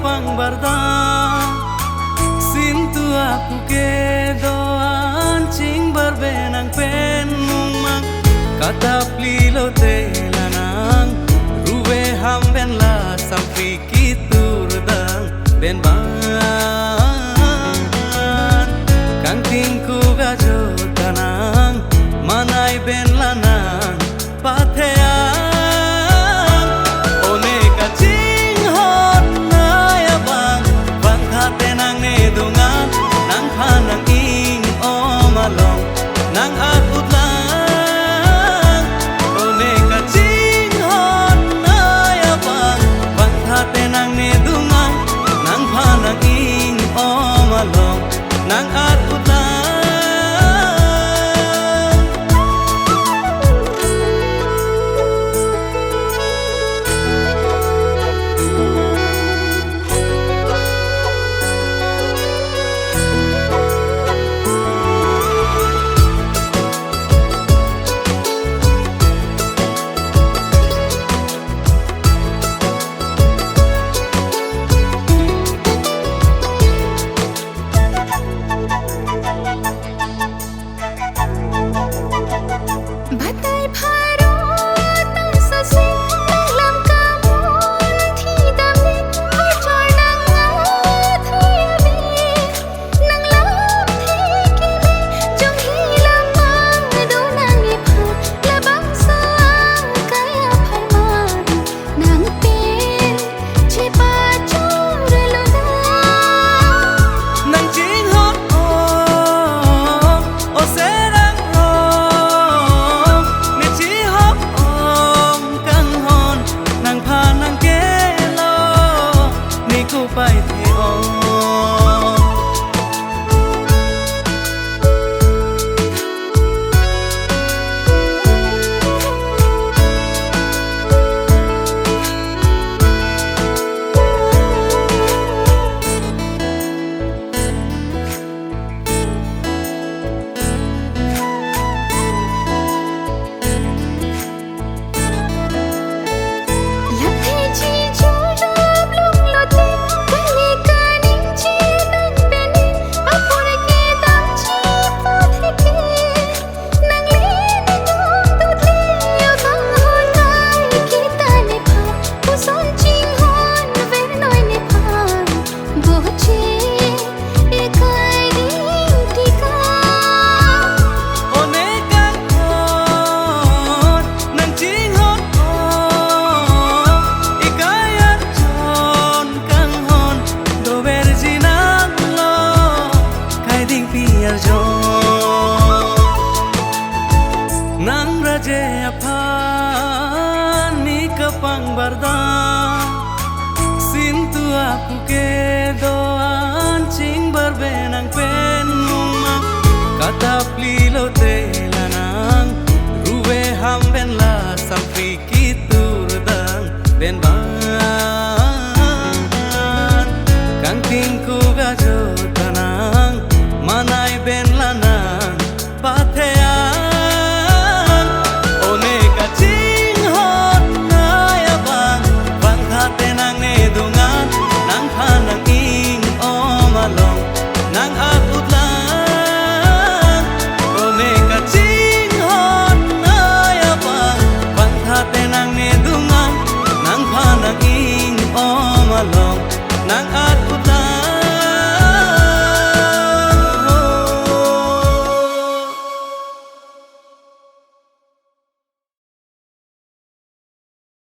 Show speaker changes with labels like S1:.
S1: kapang barda Sintu aku ke doan cing barbenang pen mumang Kata plilo te lanang Ruwe hamben la sampi kitur dang ben ban Kang tingku gajo tanang Manay ben lanang patheang One kaching hot na yabang Bangka tenang ne dungan Nang hanang ing omalong Nang akut lang One kaching hot na yabang Bangka tenang ne dungan Nang hanang ing omalong Nang akut lang Nang raje aphan ni kapang barda Sintu aku ke doan cing barbenang pen mumang Kata plilo te lanang Ruwe hamben la sampi kitur dang ben ban Kang tingku gajo tanang Manay ben lanang patheang Nang akut lang One kaching hot na yabang Bangka tenang ne dungan Nang panang ing omalong Nang akut lang